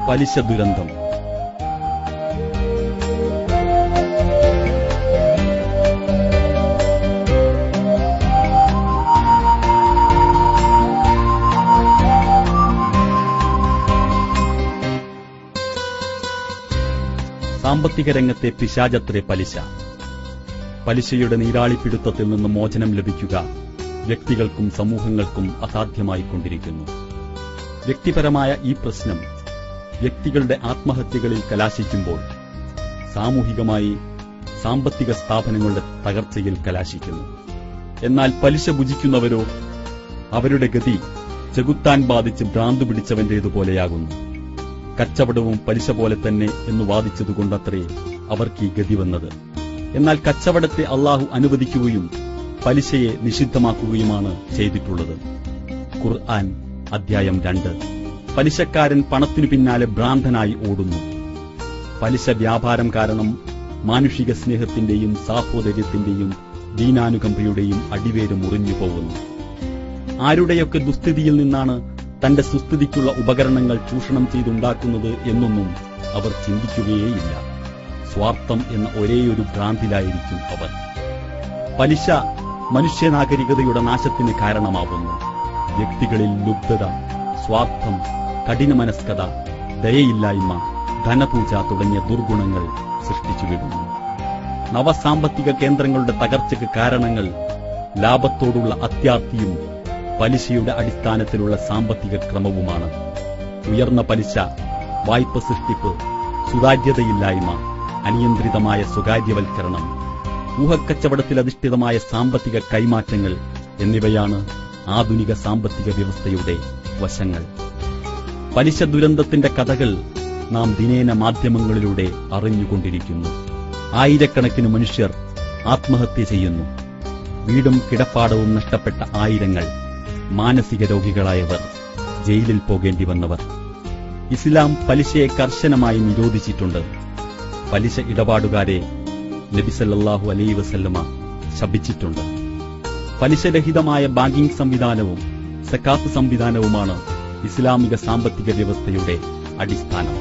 പലിശ ദുരന്തം. സാമ്പത്തിക രംഗത്തെ പിശാചത്രേ പലിശ. പലിശയുടെ നീരാളിപ്പിടുത്തത്തിൽ നിന്ന് മോചനം ലഭിക്കുക വ്യക്തികൾക്കും സമൂഹങ്ങൾക്കും അസാധ്യമായിക്കൊണ്ടിരിക്കുന്നു. വ്യക്തിപരമായ ഈ പ്രശ്നം വ്യക്തികളുടെ ആത്മഹത്യകളിൽ കലാശിക്കുമ്പോൾ സാമൂഹികമായി സാമ്പത്തിക സ്ഥാപനങ്ങളുടെ തകർച്ചയിൽ കലാശിക്കുന്നു. എന്നാൽ പലിശ ഭുജിക്കുന്നവരോ അവരുടെ ഗതി ചെകുത്താൻ ബാധിച്ച് ഭ്രാന്തു പിടിച്ചവന്റേതുപോലെയാകുന്നു. കച്ചവടവും പലിശ പോലെ തന്നെ എന്ന് വാദിച്ചതുകൊണ്ടത്രേ അവർക്ക് ഈ ഗതി വന്നത്. എന്നാൽ കച്ചവടത്തെ അള്ളാഹു അനുവദിക്കുകയും പലിശയെ നിഷിദ്ധമാക്കുകയുമാണ് ചെയ്തിട്ടുള്ളത്. ഖുർആൻ അധ്യായം 2. പലിശക്കാരൻ പണത്തിനു പിന്നാലെ ഭ്രാന്തനായി ഓടുന്നു. പലിശ വ്യാപാരം കാരണം മാനുഷിക സ്നേഹത്തിന്റെയും സാഹോദര്യത്തിന്റെയും ദീനാനുകമ്പയുടെയും അടിവേര് മുറിഞ്ഞു പോകുന്നു. ആരുടെയൊക്കെ ദുസ്ഥിതിയിൽ നിന്നാണ് തന്റെ സുസ്ഥിതിക്കുള്ള ഉപകരണങ്ങൾ ചൂഷണം ചെയ്തുണ്ടാക്കുന്നത് എന്നൊന്നും അവർ ചിന്തിക്കുകയേയില്ല. സ്വാർത്ഥം എന്ന ഒരേയൊരു ഭ്രാന്തിലായിരിക്കും അവർ. പലിശ മനുഷ്യനാഗരികതയുടെ നാശത്തിന് കാരണമാവുന്നു. വ്യക്തികളിൽ ലുബ്ധത, സ്വാർത്ഥം, കഠിനമനസ്കത, ദയയില്ലായ്മ, ധനപൂജ തുടങ്ങിയ ദുർഗുണങ്ങൾ സൃഷ്ടിച്ചുവിടുന്നു. നവസാമ്പത്തിക കേന്ദ്രങ്ങളുടെ തകർച്ചയ്ക്ക് കാരണങ്ങൾ ലാഭത്തോടുള്ള അത്യാർത്തിയും പലിശയുടെ അടിസ്ഥാനത്തിലുള്ള സാമ്പത്തിക ക്രമവുമാണ്. ഉയർന്ന പലിശ, വായ്പ സൃഷ്ടിപ്പ്, സുതാര്യതയില്ലായ്മ, അനിയന്ത്രിതമായ സ്വകാര്യവൽക്കരണം, ഊഹക്കച്ചവടത്തിലധിഷ്ഠിതമായ സാമ്പത്തിക കൈമാറ്റങ്ങൾ എന്നിവയാണ് ആധുനിക സാമ്പത്തിക വ്യവസ്ഥയുടെ വശങ്ങൾ. പലിശ ദുരന്തത്തിന്റെ കഥകൾ നാം ദിനേന മാധ്യമങ്ങളിലൂടെ അറിഞ്ഞുകൊണ്ടിരിക്കുന്നു. ആയിരക്കണക്കിന് മനുഷ്യർ ആത്മഹത്യ ചെയ്യുന്നു. വീടും കിടപ്പാടവും നഷ്ടപ്പെട്ട ആയിരങ്ങൾ, മാനസിക രോഗികളായവർ, ജയിലിൽ പോകേണ്ടി വന്നവർ. ഇസ്ലാം പലിശയെ കർശനമായി നിരോധിച്ചിട്ടുണ്ട്. പലിശ ഇടപാടുകാരെ നബി സല്ലല്ലാഹു അലൈഹി വസല്ലമ ശപിച്ചിട്ടുണ്ട്. പലിശരഹിതമായ ബാങ്കിംഗ് സംവിധാനവും സക്കാത്ത് സംവിധാനവുമാണ് ഇസ്ലാമിക സാമ്പത്തിക വ്യവസ്ഥയുടെ അടിസ്ഥാനം.